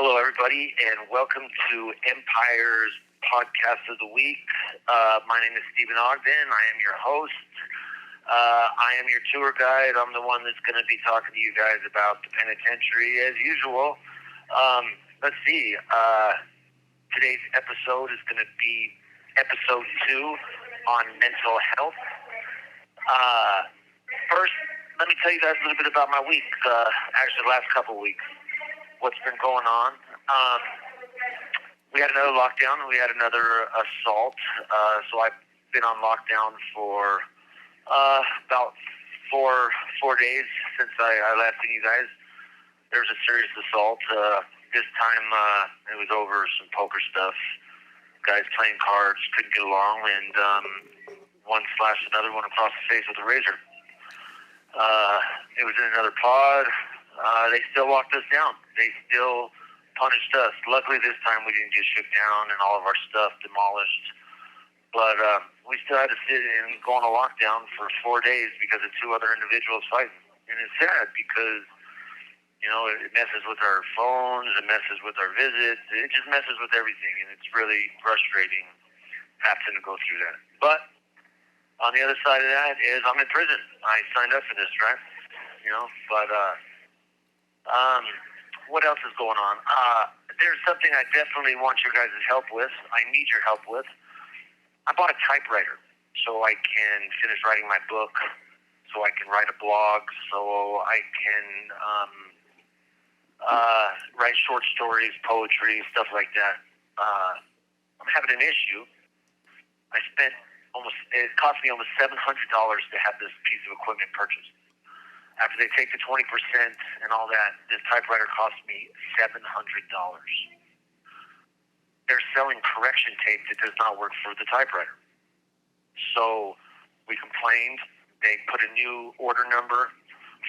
Hello, everybody, and welcome to Empire's Podcast of the Week. My name is Stephen Ogden. I am your host. I am your tour guide. I'm the one that's going to be talking to you guys about the penitentiary as usual. Let's see. Today's episode is going to be episode 2 on mental health. First, let me tell you guys a little bit about my week. Actually, the last couple of weeks. What's been going on. We had another lockdown. We had another assault. So I've been on lockdown for about four days since I last seen you guys. There was a serious assault. This time it was over some poker stuff. Guys playing cards, couldn't get along, and one slashed another one across the face with a razor. It was in another pod. They still locked us down. They still punished us. Luckily, this time we didn't get shook down and all of our stuff demolished. But we still had to sit and go on a lockdown for 4 days because of 2 other individuals fighting. And it's sad because, it messes with our phones, it messes with our visits, it just messes with everything. And it's really frustrating having to go through that. But on the other side of that is I'm in prison. I signed up for this, right? What else is going on? There's something I definitely want your guys' help with. I need your help with. I bought a typewriter so I can finish writing my book, so I can write a blog, so I can write short stories, poetry, stuff like that. I'm having an issue. It cost me almost $700 to have this piece of equipment purchased. After they take the 20% and all that, this typewriter cost me $700. They're selling correction tape that does not work for the typewriter. So we complained. They put a new order number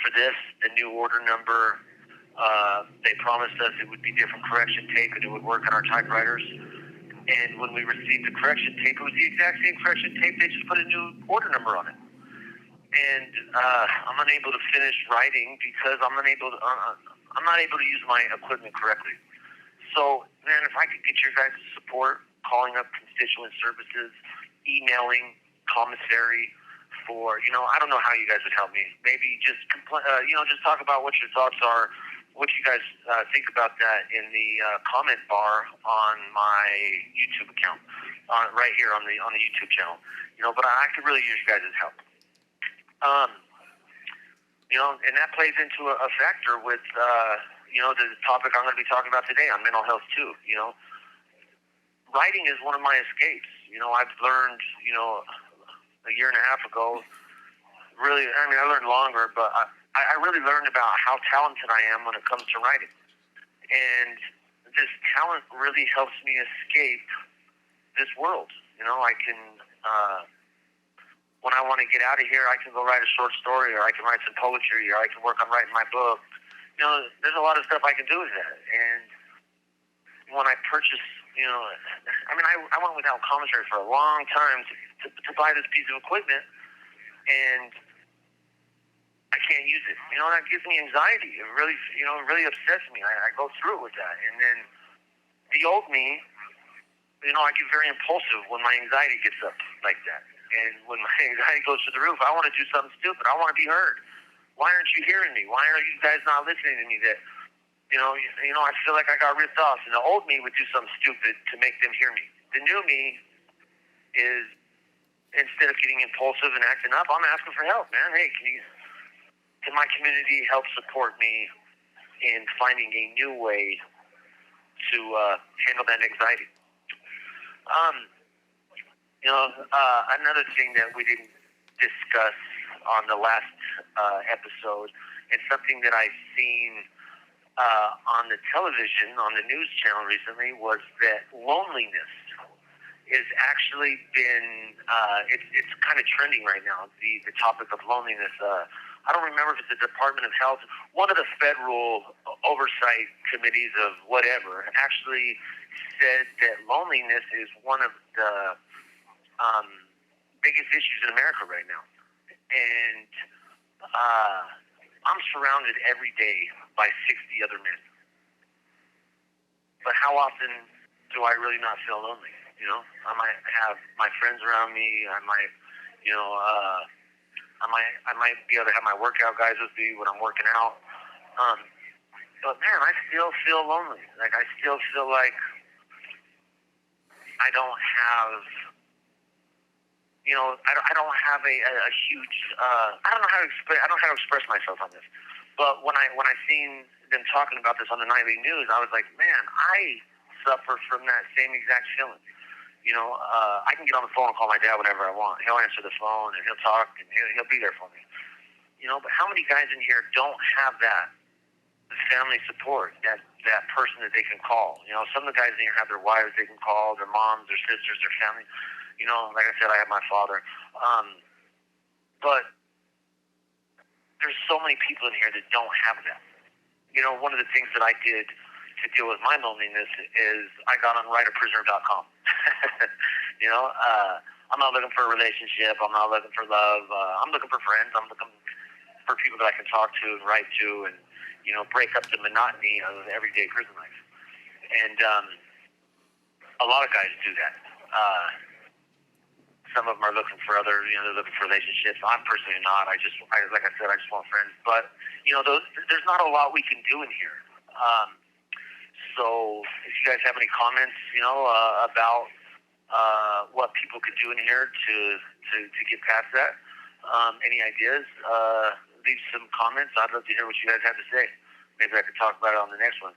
for this. The new order number, they promised us it would be different correction tape and it would work on our typewriters. And when we received the correction tape, it was the exact same correction tape. They just put a new order number on it. And I'm unable to finish writing because I'm not able to use my equipment correctly. So, man, if I could get your guys' support, calling up constituent services, emailing commissary for, I don't know how you guys would help me. Maybe just just talk about what your thoughts are, what you guys think about that in the comment bar on my YouTube account, right here on the YouTube channel. But I could really use you guys' help. And that plays into a factor with, the topic I'm going to be talking about today on mental health too. Writing is one of my escapes. I've learned, a year and a half ago, really, I learned longer, but I really learned about how talented I am when it comes to writing. And this talent really helps me escape this world. I can, when I want to get out of here, I can go write a short story, or I can write some poetry, or I can work on writing my book. There's a lot of stuff I can do with that. And when I purchased, I went without commissary for a long time to buy this piece of equipment, and I can't use it. That gives me anxiety. It really, really upsets me. I go through it with that. And then the old me, I get very impulsive when my anxiety gets up like that. And when my anxiety goes to the roof, I want to do something stupid. I want to be heard. Why aren't you hearing me? Why are you guys not listening to me? That, I feel like I got ripped off. And the old me would do something stupid to make them hear me. The new me is, instead of getting impulsive and acting up, I'm asking for help, man. Hey, can my community help support me in finding a new way to handle that anxiety? Another thing that we didn't discuss on the last episode, and something that I've seen on the television, on the news channel recently, was that loneliness is actually been, it's kind of trending right now, the topic of loneliness. I don't remember if it's the Department of Health, one of the federal oversight committees of whatever, actually said that loneliness is one of the biggest issues in America right now. And I'm surrounded every day by 60 other men. how often do I really not feel lonely? You know, I might have my friends around me. I might, you know, I might be able to have my workout guys with me when I'm working out. But man, I still feel lonely. Like I still feel like I don't have, you know, I don't have a huge. I don't know how to explain. I don't know how to express myself on this. But when I seen them talking about this on the nightly news, I was like, man, I suffer from that same exact feeling. You know, I can get on the phone and call my dad whenever I want. He'll answer the phone and he'll talk and he'll be there for me. You know, but how many guys in here don't have that family support, that person that they can call? You know, some of the guys in here have their wives they can call, their moms, their sisters, their family. You know, like I said, I have my father. But there's so many people in here that don't have that. You know, one of the things that I did to deal with my loneliness is I got on writeaprisoner.com. You know, I'm not looking for a relationship. I'm not looking for love. I'm looking for friends. I'm looking for people that I can talk to and write to and, you know, break up the monotony of everyday prison life. And a lot of guys do that. Some of them are looking for other, you know, they're looking for relationships. I'm personally not. Like I said, I just want friends. But, you know, there's not a lot we can do in here. So if you guys have any comments, you know, about what people could do in here to get past that, any ideas, leave some comments. I'd love to hear what you guys have to say. Maybe I could talk about it on the next one.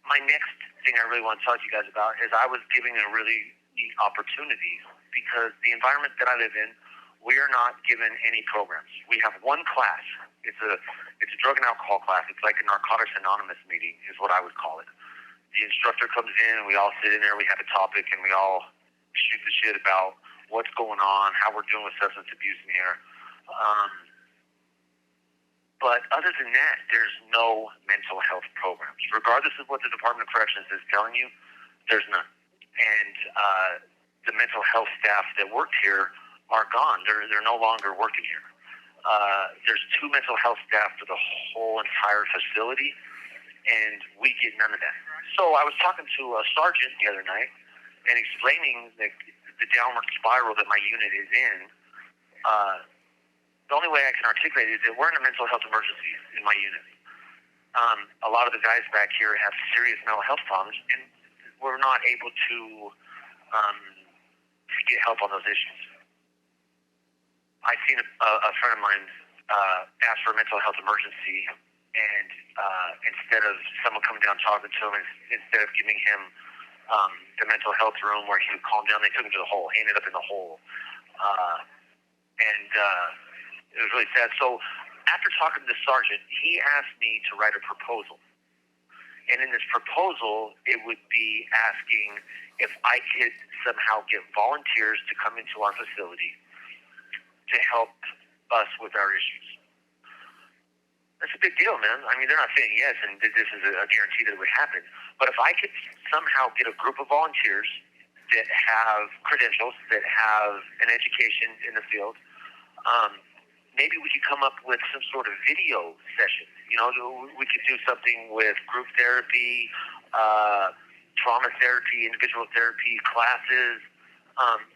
My next thing I really want to talk to you guys about is I was giving a really neat opportunity because the environment that I live in, we are not given any programs. We have one class. It's a drug and alcohol class. It's like a Narcotics Anonymous meeting is what I would call it. The instructor comes in, we all sit in there, we have a topic, and we all shoot the shit about what's going on, how we're doing with substance abuse in here. But other than that, there's no mental health programs. Regardless of what the Department of Corrections is telling you, there's none. And the mental health staff that worked here are gone. They're no longer working here. There's 2 mental health staff for the whole entire facility, and we get none of that. So I was talking to a sergeant the other night and explaining the downward spiral that my unit is in. The only way I can articulate it is that we're in a mental health emergency in my unit. A lot of the guys back here have serious mental health problems, and we're not able to get help on those issues. I seen a friend of mine ask for a mental health emergency, and instead of someone coming down talking to him, instead of giving him the mental health room where he would calm down, they took him to the hole. He ended up in the hole. And it was really sad. So after talking to the sergeant, he asked me to write a proposal. And in this proposal, it would be asking if I could somehow get volunteers to come into our facility to help us with our issues. That's a big deal, man. I mean, they're not saying yes, and this is a guarantee that it would happen. But if I could somehow get a group of volunteers that have credentials, that have an education in the field, maybe we could come up with some sort of video session. You know, we could do something with group therapy, trauma therapy, individual therapy classes.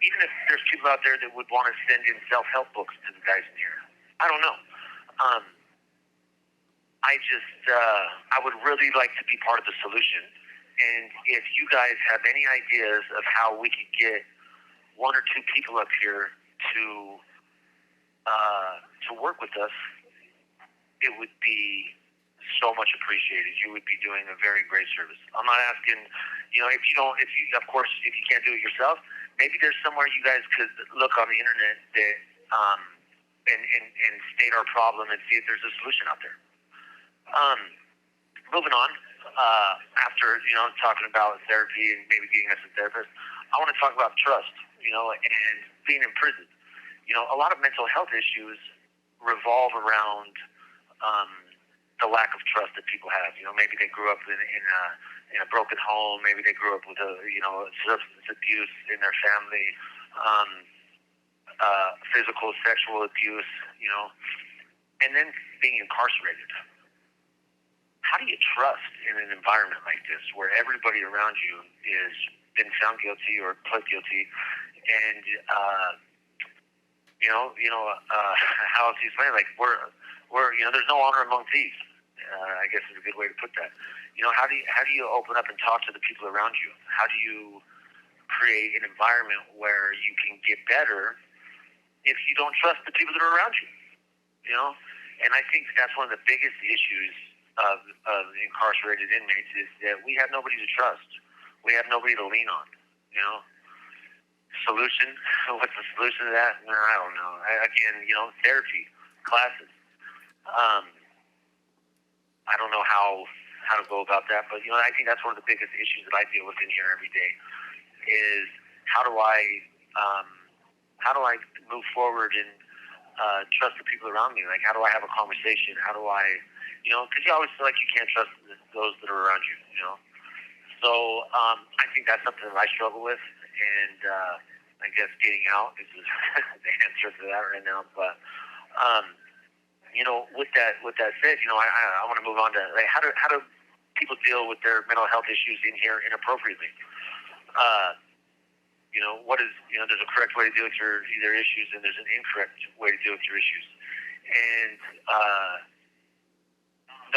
Even if there's people out there that would want to send in self-help books to the guys in here. I don't know. I would really like to be part of the solution. And if you guys have any ideas of how we could get 1 or 2 people up here to work with us, it would be so much appreciated. You would be doing a very great service. I'm not asking, you know, if you can't do it yourself, maybe there's somewhere you guys could look on the internet that and state our problem and see if there's a solution out there. Moving on, after, you know, talking about therapy and maybe getting us a therapist, I want to talk about trust, you know, and being in prison. You know, a lot of mental health issues revolve around the lack of trust that people have. You know, maybe they grew up in a broken home. Maybe they grew up with substance abuse in their family, physical, sexual abuse. You know, and then being incarcerated. how do you trust in an environment like this where everybody around you is been found guilty or pled guilty, and how else do you explain it? Like we're there's no honor among thieves. I guess is a good way to put that. How do you open up and talk to the people around you? How do you create an environment where you can get better if you don't trust the people that are around you? And I think that's one of the biggest issues of incarcerated inmates is that we have nobody to trust. We have nobody to lean on. Solution? What's the solution to that? No, I don't know. Therapy, classes. I don't know how to go about that, but I think that's one of the biggest issues that I deal with in here every day is how do I move forward and trust the people around me? Like, how do I have a conversation? How do I, because you always feel like you can't trust those that are around you, So I think that's something that I struggle with, and I guess getting out is the answer to that right now. But with that said, I want to move on to like how do people deal with their mental health issues in here inappropriately? There's a correct way to deal with their issues, and there's an incorrect way to deal with your issues. And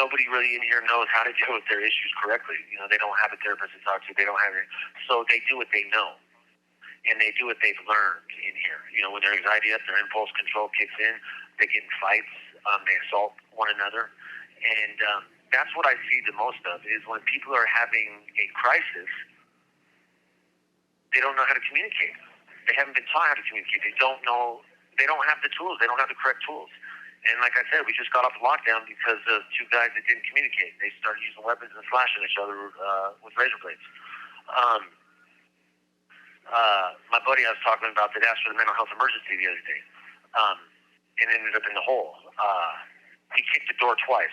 nobody really in here knows how to deal with their issues correctly. They don't have a therapist to talk to. They don't have it. So they do what they know, and they do what they've learned in here. When their anxiety up, their impulse control kicks in, they get in fights, they assault one another. And that's what I see the most of is when people are having a crisis, they don't know how to communicate. They haven't been taught how to communicate. They don't know. They don't have the tools. They don't have the correct tools. And like I said, we just got off lockdown because of two guys that didn't communicate. They started using weapons and slashing each other with razor blades. My buddy I was talking about that asked for the mental health emergency the other day and ended up in the hole. He kicked the door twice,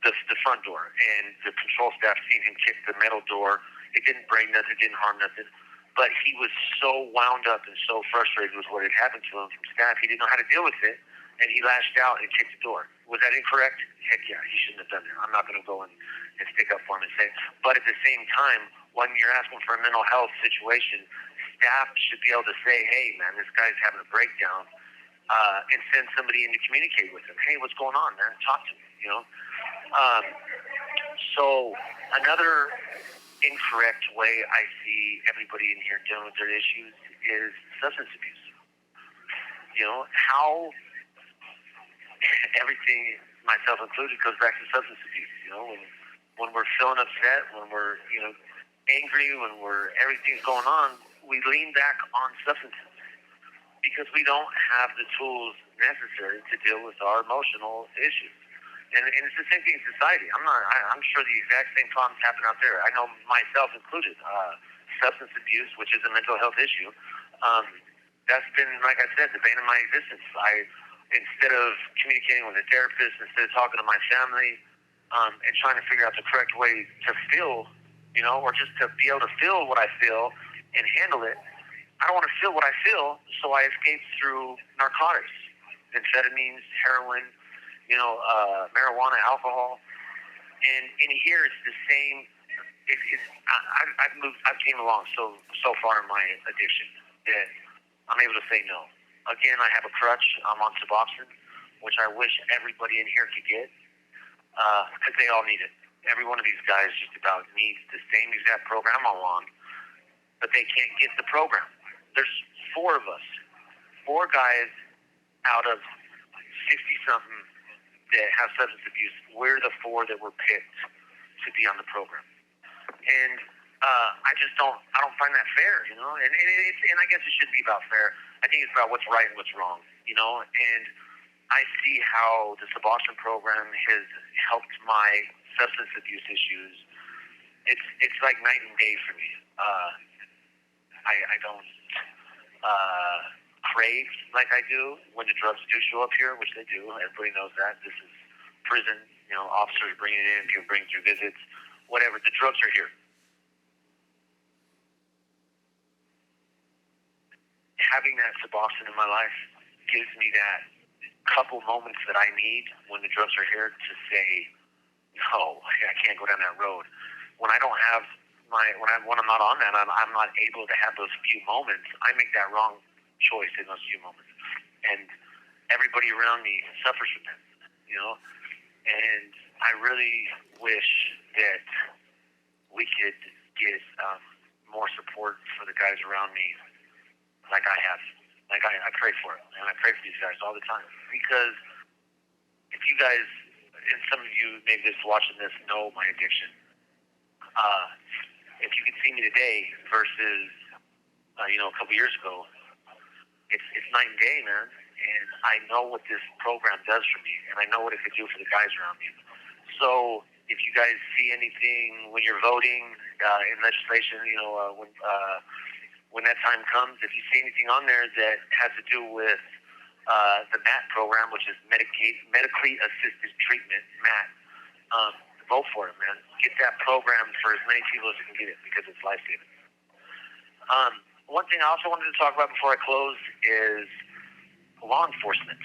the front door, and the control staff seen him kick the metal door. It didn't break nothing. It didn't harm nothing. But he was so wound up and so frustrated with what had happened to him from staff, he didn't know how to deal with it, and he lashed out and kicked the door. Was that incorrect? Heck yeah, he shouldn't have done that. I'm not going to go and stick up for him and say. But at the same time, when you're asking for a mental health situation, staff should be able to say, hey, man, this guy's having a breakdown, and send somebody in to communicate with him. Hey, what's going on, man? Talk to me, So another incorrect way I see everybody in here dealing with their issues is substance abuse. How everything, myself included, goes back to substance abuse. When we're feeling upset, when we're angry, when everything's going on, we lean back on substances because we don't have the tools necessary to deal with our emotional issues. And it's the same thing in society. I'm sure the exact same problems happen out there. I know myself included. Substance abuse, which is a mental health issue, that's been, like I said, the bane of my existence. Instead of communicating with a therapist, instead of talking to my family, and trying to figure out the correct way to feel, or just to be able to feel what I feel and handle it, I don't want to feel what I feel, so I escape through narcotics, amphetamines, heroin, marijuana, alcohol, and in here it's the same. I've came along so far in my addiction that I'm able to say no. Again, I have a crutch. I'm on Suboxone, which I wish everybody in here could get, because they all need it. Every one of these guys just about needs the same exact program I'm on, but they can't get the program. There's 4 of us, 4 guys out of 60-something that have substance abuse. We're the 4 that were picked to be on the program. And I don't find that fair, and I guess it shouldn't be about fair. I think it's about what's right and what's wrong, and I see how the Suboxone program has helped my substance abuse issues. It's like night and day for me. I don't crave like I do when the drugs do show up here, which they do. Everybody knows that. This is prison, officers bringing it in, people bring through visits, whatever. The drugs are here. Having that Suboxone in my life gives me that couple moments that I need when the drugs are here to say, no, I can't go down that road. When I don't have when I'm not on that, I'm not able to have those few moments. I make that wrong choice in those few moments, and everybody around me suffers from that, you know. And I really wish that we could get more support for the guys around me, like I have. Like I pray for it, and I pray for these guys all the time, because if you guys, and some of you maybe just watching this know my addiction. If you can see me today versus a couple years ago, it's night and day, man. And I know what this program does for me, and I know what it could do for the guys around me. So if you guys see anything when you're voting in legislation, when that time comes, if you see anything on there that has to do with the MAT program, which is medically assisted treatment, MAT, vote for it, man. Get that program for as many people as you can get it, because it's life-saving. One thing I also wanted to talk about before I close is law enforcement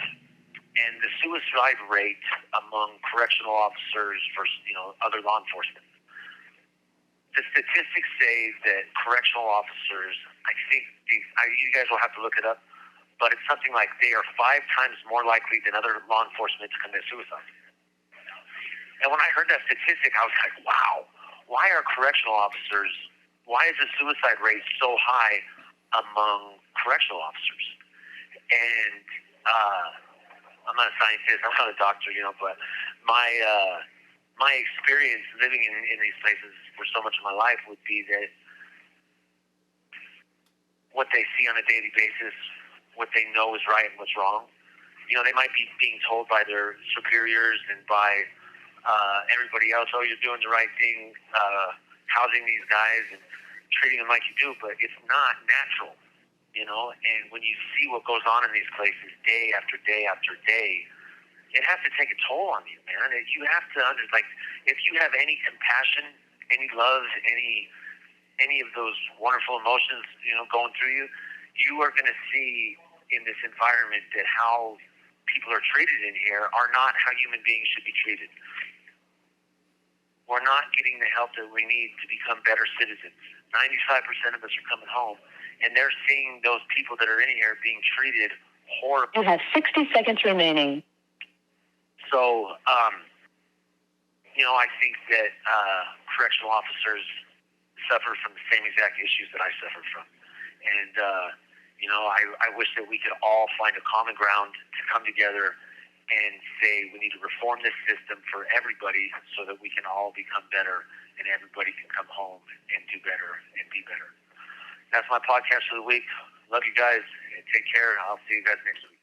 and the suicide rate among correctional officers versus other law enforcement. The statistics say that correctional officers, I think you guys will have to look it up, but it's something like they are 5 times more likely than other law enforcement to commit suicide. And when I heard that statistic, I was like, wow, why is the suicide rate so high among correctional officers? And I'm not a scientist, I'm not a doctor, but my experience living in these places for so much of my life would be that what they see on a daily basis, what they know is right and what's wrong. They might be being told by their superiors and by everybody else, oh, you're doing the right thing, housing these guys and treating them like you do, but it's not natural, and when you see what goes on in these places day after day after day, it has to take a toll on you, man. You have to understand, if you have any compassion, any love, any of those wonderful emotions, going through you, you are going to see in this environment that how people are treated in here are not how human beings should be treated. We're not getting the help that we need to become better citizens. 95% of us are coming home, and they're seeing those people that are in here being treated horribly. You have 60 seconds remaining. So, I think that correctional officers suffer from the same exact issues that I suffer from. And, I wish that we could all find a common ground to come together and say we need to reform this system for everybody so that we can all become better and everybody can come home and do better and be better. That's my podcast for the week. Love you guys. Take care, and I'll see you guys next week.